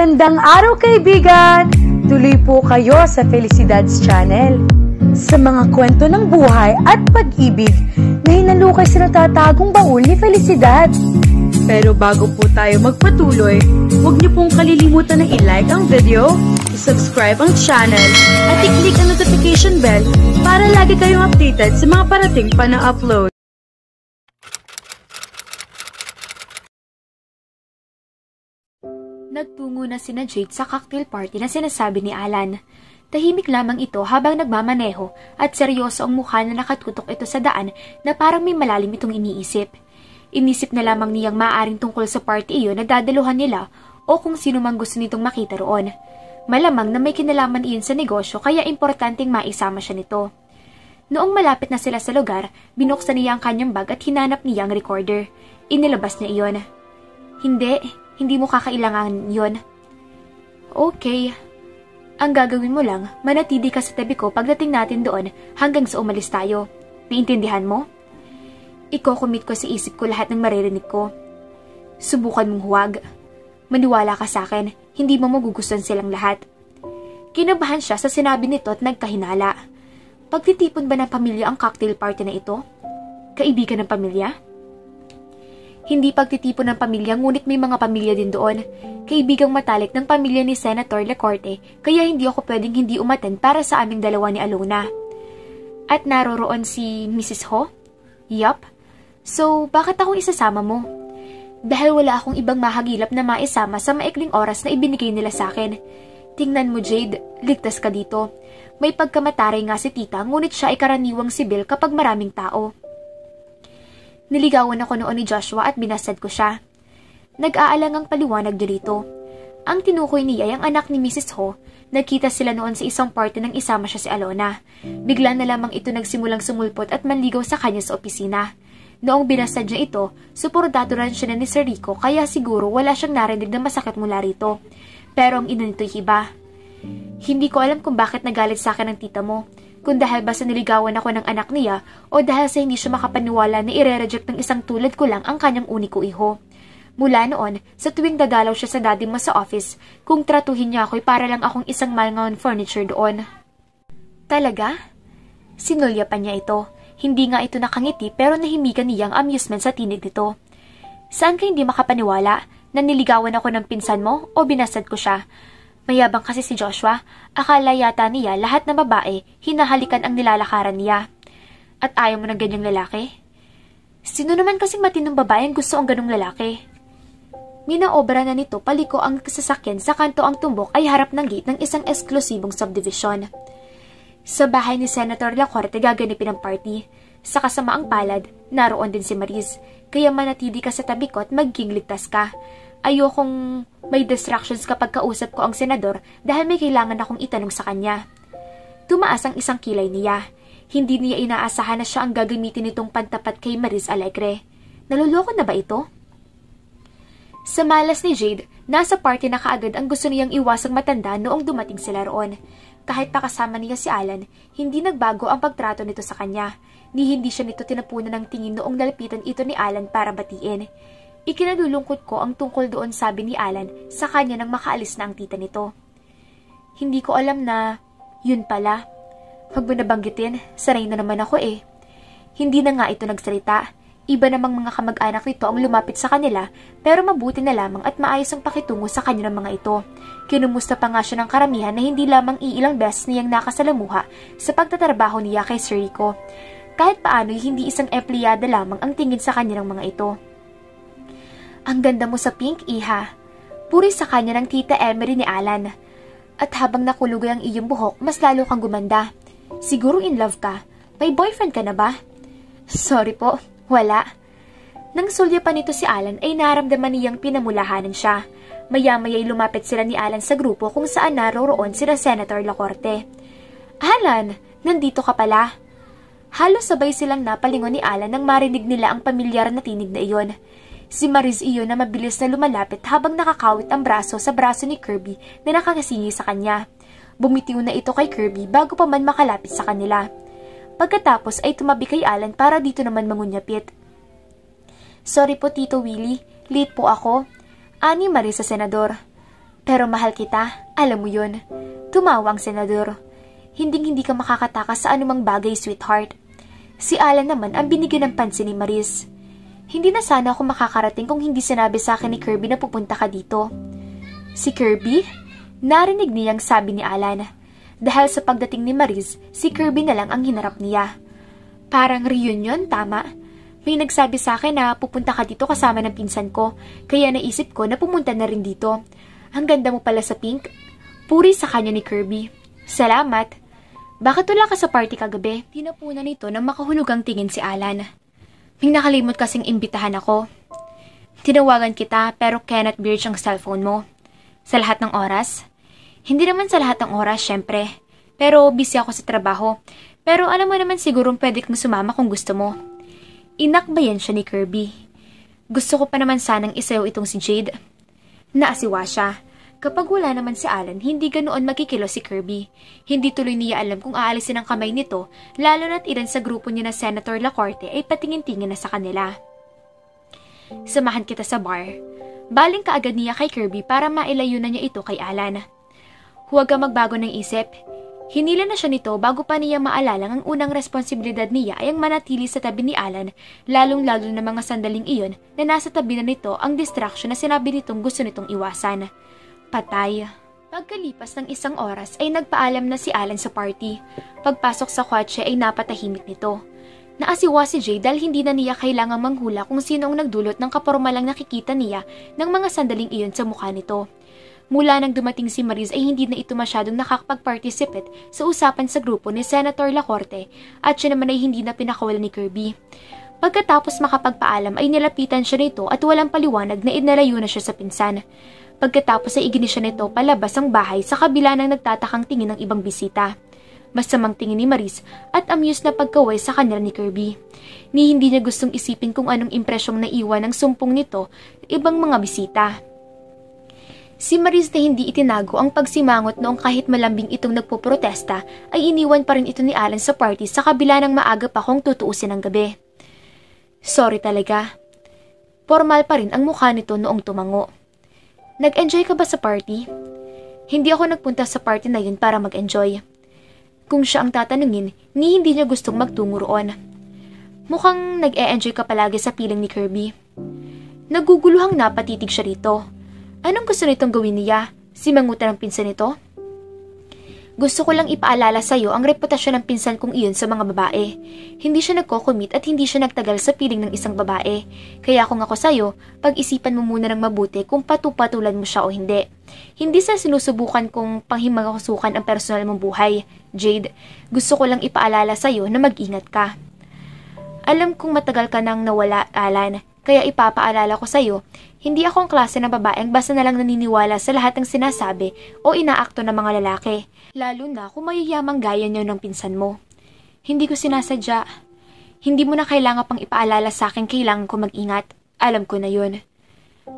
Magandang araw kaibigan! Tuloy po kayo sa Felicidad's Channel. Sa mga kwento ng buhay at pag-ibig na hinalukay sa natatagong baul ni Felicidad. Pero bago po tayo magpatuloy, huwag niyo pong kalilimutan na i-like ang video, i-subscribe ang channel, at i-click ang notification bell para lagi kayong updated sa mga parating pa na upload. Nagtungo na sina Jade sa cocktail party na sinasabi ni Alan. Tahimik lamang ito habang nagmamaneho at seryoso ang mukha na nakatutok ito sa daan na parang may malalim itong iniisip. Inisip na lamang niyang maaaring tungkol sa party iyon na dadaluhan nila o kung sino mang gusto nitong makita roon. Malamang na may kinalaman iyon sa negosyo kaya importanteng maisama siya nito. Noong malapit na sila sa lugar, binuksan niya ang kanyang bag at hinanap niya ang recorder. Inilabas niya iyon. Hindi mo kakailangan yon. Okay. Ang gagawin mo lang, manatili ka sa tabi ko pagdating natin doon hanggang sa umalis tayo. Naintindihan mo? Iko-commit ko sa isip ko lahat ng maririnig ko. Subukan mong huwag. Maniwala ka sa akin, hindi mo magugustuhan silang lahat. Kinabahan siya sa sinabi nito at nagkahinala. Pagtitipon ba ng pamilya ang cocktail party na ito? Kaibigan ng pamilya? Hindi pagtitipon ng pamilya ngunit may mga pamilya din doon. Kaibigang matalik ng pamilya ni Senator Lacorte kaya hindi ako pwedeng hindi umattend para sa aming dalawa ni Alona. At naroroon si Mrs. Ho? Yup. So, bakit ako isasama mo? Dahil wala akong ibang mahagilap na maisama sa maikling oras na ibinigay nila sa akin. Tingnan mo Jade, ligtas ka dito. May pagkamataray nga si tita ngunit siya ay karaniwang sibil kapag maraming tao. Niligawan ako noon ni Joshua at binasad ko siya. Nag-aalangang paliwanag dito. Ang tinukoy niya ay ang anak ni Mrs. Ho. Nagkita sila noon sa isang party nang isama siya si Alona. Bigla na lamang ito nagsimulang sumulpot at manligaw sa kanya sa opisina. Noong binasad niya ito, suportado rin siya ni Sir Rico kaya siguro wala siyang narinig na masakit mula rito. Pero ang ina nito'y iba. Hindi ko alam kung bakit nagalit sa akin ang tita mo. Kung dahil ba sa niligawan ako ng anak niya o dahil sa hindi siya makapaniwala na ire-reject ng isang tulad ko lang ang kanyang uniko iho. Mula noon, sa tuwing dadalaw siya sa daddy mo sa office, kung tratuhin niya ako'y para lang akong isang malngaon furniture doon. Talaga? Sinulya pa niya ito. Hindi nga ito nakangiti pero nahimigan niya ang amusement sa tinig nito. Saan ka hindi makapaniwala na niligawan ako ng pinsan mo o binasad ko siya? Mayabang kasi si Joshua, akala yata niya lahat ng babae, hinahalikan ang nilalakaran niya. At ayaw mo ng ganyang lalaki? Sino naman kasing matinong babae ang gusto ang ganong lalaki? Minaobra na nito paliko ang sasakyan sa kanto ang tumbok ay harap ng gate ng isang eksklusibong subdivision. Sa bahay ni Senator Lacorte gaganapin ang party. Sa kasamaang palad, naroon din si Mariz, kaya manatili ka sa tabi ko at maging ligtas ka. Ayokong may distractions kapag kausap ko ang senador dahil may kailangan akong itanong sa kanya. Tumaas ang isang kilay niya. Hindi niya inaasahan na siya ang gagamitin nitong pantapat kay Mariz Alegre. Naluloko na ba ito? Sa malas ni Jade, nasa party na kaagad ang gusto niyang iwasang matanda noong dumating sila roon. Kahit pa kasama niya si Alan, hindi nagbago ang pagtrato nito sa kanya. Hindi siya nito tinapunan ng tingin noong nalapitan ito ni Alan para batiin. Ikinalulungkot ko ang tungkol doon sabi ni Alan sa kanya nang makaalis na ang tita nito. Hindi ko alam na yun pala. Huwag mo nabanggitin, sanay na naman ako eh. Hindi na nga ito nagsalita. Iba namang mga kamag-anak nito ang lumapit sa kanila pero mabuti na lamang at maayos ang pakitungo sa kanya ng mga ito. Kinumusta pa nga siya ng karamihan na hindi lamang iilang beses niyang nakasalamuha sa pagtatrabaho niya kay Sir Rico. Kahit paano'y hindi isang empleyada lamang ang tingin sa kanya ng mga ito. Ang ganda mo sa pink, iha. Puri sa kanya ng tita Emery ni Alan. At habang nakulugay ang iyong buhok, mas lalo kang gumanda. Siguro in love ka. May boyfriend ka na ba? Sorry po, wala. Nang sulya pa nito si Alan ay naramdaman niyang pinamulahanan siya. Maya-maya'y lumapit sila ni Alan sa grupo kung saan naroroon sila Senator Lacorte. Alan, nandito ka pala. Halos sabay silang napalingon ni Alan nang marinig nila ang pamilyar na tinig na iyon. Si Mariz iyon na mabilis na lumalapit habang nakakawit ang braso sa braso ni Kirby na nakakasingi sa kanya. Bumitiw na ito kay Kirby bago pa man makalapit sa kanila. Pagkatapos ay tumabi kay Alan para dito naman mangunyapit. Sorry po Tito Willie, late po ako. Ani Mariz sa senador. Pero mahal kita, alam mo yun. Tumawa ang senador. Hinding-hindi ka makakatakas sa anumang bagay, sweetheart. Si Alan naman ang binigyan ng pansin ni Maris. Hindi na sana ako makakarating kung hindi sinabi sa akin ni Kirby na pupunta ka dito. Si Kirby? Narinig niyang sabi ni Alan. Dahil sa pagdating ni Maris, si Kirby na lang ang hinarap niya. Parang reunion, tama? May nagsabi sa akin na pupunta ka dito kasama ng pinsan ko, kaya naisip ko na pumunta na rin dito. Ang ganda mo pala sa pink. Puri sa kanya ni Kirby. Salamat. Bakit wala ka sa party kagabi? Tinapunan nito ng makahulugang tingin si Alan. May nakalimot kasing imbitahan ako. Tinawagan kita pero cannot reach ang cellphone mo. Sa lahat ng oras? Hindi naman sa lahat ng oras, syempre. Pero busy ako sa trabaho. Pero alam mo naman siguro pwede kang sumama kung gusto mo. Inakbayan siya ni Kirby. Gusto ko pa naman sanang isayaw itong si Jade. Naasiwa siya. Kapag wala naman si Alan, hindi ganoon magkikilos si Kirby. Hindi tuloy niya alam kung aalisin ang kamay nito, lalo na't ilan sa grupo niya na Senator Lacorte ay patingin-tingin na sa kanila. Samahan kita sa bar. Baling kaagad niya kay Kirby para mailayo na niya ito kay Alan. Huwag ka magbago ng isip. Hinila na siya nito bago pa niya maalalang ang unang responsibilidad niya ay ang manatili sa tabi ni Alan, lalong-lalo na mga sandaling iyon na nasa tabi na nito ang distraction na sinabi nitong gusto nitong iwasan. Patay. Pagkalipas ng isang oras ay nagpaalam na si Alan sa party. Pagpasok sa kotse ay napatahimik nito. Naasiwa si Jay dahil hindi na niya kailangang manghula kung sino ang nagdulot ng kapormalang nakikita niya ng mga sandaling iyon sa mukha nito. Mula nang dumating si Maris ay hindi na ito masyadong nakakapag-participate sa usapan sa grupo ni Senator Lacorte at siya naman ay hindi na pinakawalan ni Kirby. Pagkatapos makapagpaalam ay nilapitan siya nito at walang paliwanag na inalayo na siya sa pinsan. Pagkatapos ay iginis siya nito palabas ang bahay sa kabila ng nagtatakang tingin ng ibang bisita. Masamang tingin ni Maris at amused na pagkaway sa kanila ni Kirby. Ni hindi niya gustong isipin kung anong impresyong naiwan ng sumpong nito ibang mga bisita. Si Maris na hindi itinago ang pagsimangot noong kahit malambing itong nagpoprotesta ay iniwan pa rin ito ni Alan sa party sa kabila ng maaga pa kung tutuusin ang gabi. Sorry talaga. Formal pa rin ang mukha nito noong tumango. Nag-enjoy ka ba sa party? Hindi ako nagpunta sa party na yun para mag-enjoy. Kung siya ang tatanungin, ni hindi niya gustong magtungo roon. Mukhang nag-e-enjoy ka palagi sa piling ni Kirby. Naguguluhang napatitig siya rito. Anong gusto nitong gawin niya? Simangutan ang pinsan nito? Gusto ko lang ipaalala sa'yo ang reputasyon ng pinsan kong iyon sa mga babae. Hindi siya nagko-commit at hindi siya nagtagal sa piling ng isang babae. Kaya kung ako sa'yo, pag-isipan mo muna ng mabuti kung patupatulan mo siya o hindi. Hindi sa sinusubukan kong panghimangasukan ang personal mong buhay. Jade, gusto ko lang ipaalala sa'yo na mag-ingat ka. Alam kong matagal ka nang nawala, Alan. Kaya ipapaalala ko sa'yo, hindi ako ang klase ng babaeng basta na lang naniniwala sa lahat ng sinasabi o inaakto ng mga lalaki. Lalo na kung mayayamang gaya niyo ng pinsan mo. Hindi ko sinasadya. Hindi mo na kailangan pang ipaalala sa akin kailangan ko mag-ingat. Alam ko na yun.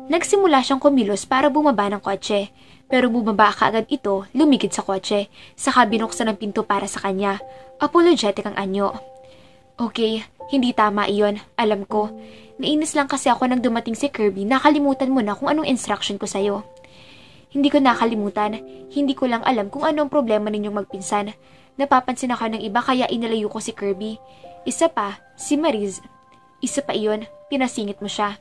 Nagsimula siyang kumilos para bumaba ng kotse. Pero bumaba kaagad ito, lumikid sa kotse. Saka binuksan ang pinto para sa kanya. Apologetic ang anyo. Okay, hindi tama iyon. Alam ko. Nainis lang kasi ako nang dumating si Kirby. Nakalimutan mo na kung anong instruction ko sa'yo. Hindi ko nakalimutan. Hindi ko lang alam kung ano ang problema ninyong magpinsan. Napapansin ako ng iba kaya inalayo ko si Kirby. Isa pa, si Maris. Isa pa iyon, pinasingit mo siya.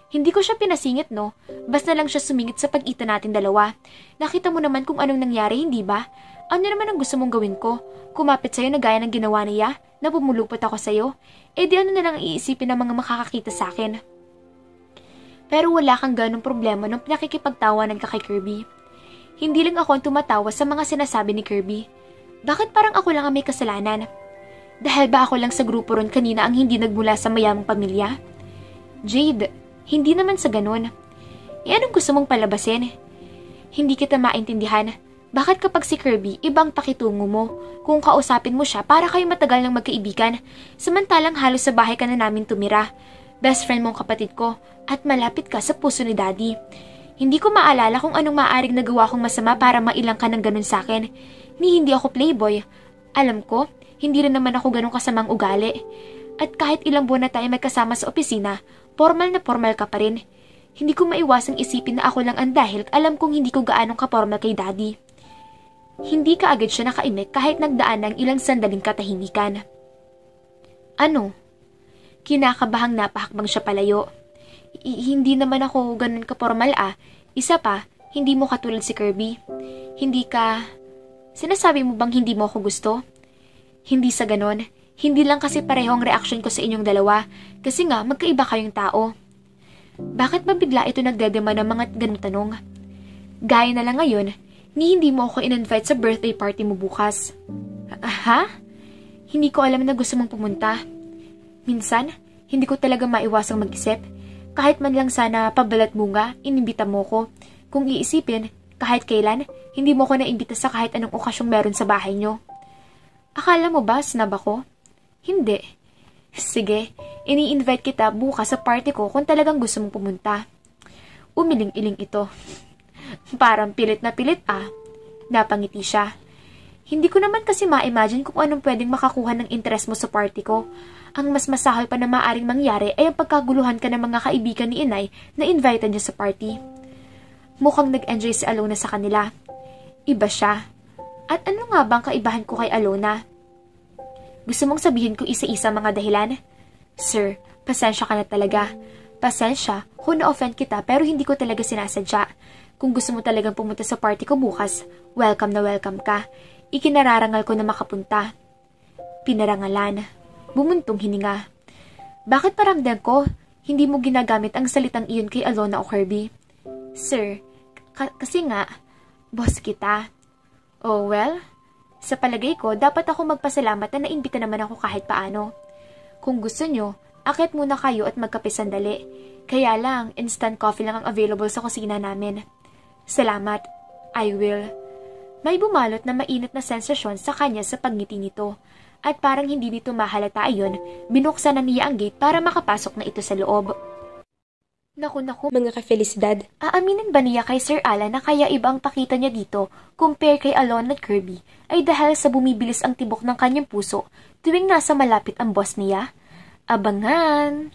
Hindi ko siya pinasingit, no? Basta lang siya sumingit sa pagitan natin dalawa. Nakita mo naman kung anong nangyari, hindi ba? Ano naman ang gusto mong gawin ko? Kumapit sa'yo na gaya ng ginawa niya? Na bumulupot ako sa'yo? Eh di ano na lang iisipin ng mga makakakita sa akin? Pero wala kang ganong problema nung pinakikipagtawanan ka kay Kirby. Hindi lang ako ang tumatawa sa mga sinasabi ni Kirby. Bakit parang ako lang ang may kasalanan? Dahil ba ako lang sa grupo ron kanina ang hindi nagmula sa mayamang pamilya? Jade, hindi naman sa ganun. E anong gusto mong palabasin? Hindi kita maintindihan. Bakit kapag si Kirby, ibang pakitungo mo? Kung kausapin mo siya para kayo matagal ng magkaibigan, samantalang halos sa bahay ka na namin tumira. Best friend mong kapatid ko, at malapit ka sa puso ni Daddy. Hindi ko maalala kung anong maaaring nagawa kong masama para mailang ka ng ganun sa akin. Ni hindi ako playboy. Alam ko, hindi rin naman ako ganun kasamang ugali. At kahit ilang buwan na tayo may kasama sa opisina, formal na formal ka pa rin. Hindi ko maiwasang isipin na ako lang ang dahil alam kong hindi ko gaanong kapormal kay Daddy. Hindi ka agad siya nakaimik kahit nagdaan ng ilang sandaling katahimikan. Ano? Kinakabahang napahakbang siya palayo. Hindi naman ako ganun kapormal Isa pa, hindi mo katulad si Kirby. Hindi ka... Sinasabi mo bang hindi mo ako gusto? Hindi sa ganon. Hindi lang kasi pareho ang reaksyon ko sa inyong dalawa. Kasi nga, magkaiba kayong tao. Bakit ba bigla ito nagdedema ng mga ganung tanong? Gaya na lang ngayon, ni hindi mo ako in-invite sa birthday party mo bukas. Ha? Hindi ko alam na gusto mong pumunta. Minsan, hindi ko talaga maiwasang mag-isip. Kahit man lang sana pabalat mo nga, inimbita mo ko. Kung iisipin, kahit kailan, hindi mo ko naimbita sa kahit anong okasyong meron sa bahay nyo. Akala mo ba, snub ako? Hindi. Sige, ini-invite kita bukas sa party ko kung talagang gusto mong pumunta. Umiling-iling ito. Parang pilit na pilit Napangiti siya. Hindi ko naman kasi ma-imagine kung anong pwedeng makakuha ng interest mo sa party ko. Ang mas masahol pa na maaring mangyari ay ang pagkaguluhan ka ng mga kaibigan ni Inay na invited niya sa party. Mukhang nag-enjoy si Alona sa kanila. Iba siya. At ano nga bang kaibahan ko kay Alona? Gusto mong sabihin ko isa-isa mga dahilan? Sir, pasensya ka na talaga. Pasensya kung na-offend kita pero hindi ko talaga sinasadya. Kung gusto mo talagang pumunta sa party ko bukas, welcome na welcome ka. Ikinararangal ko na makapunta. Pinarangalan. Bumuntong hininga. Bakit paramdam ko, hindi mo ginagamit ang salitang iyon kay Alona o Kirby? Sir, kasi nga, boss kita. Oh well, sa palagay ko, dapat ako magpasalamat na naimbita naman ako kahit paano. Kung gusto nyo, akit muna kayo at magkape sandali. Kaya lang, instant coffee lang ang available sa kusina namin. Salamat. I will. May bumalot na mainit na sensasyon sa kanya sa pagngiti nito. At parang hindi nito mahalata ayon, binuksan na niya ang gate para makapasok na ito sa loob. Naku, mga ka-Felicidad. Aaminin ba niya kay Sir Alan na kaya iba ang pakita niya dito compare kay Alona at Kirby ay dahil sa bumibilis ang tibok ng kanyang puso tuwing nasa malapit ang boss niya? Abangan!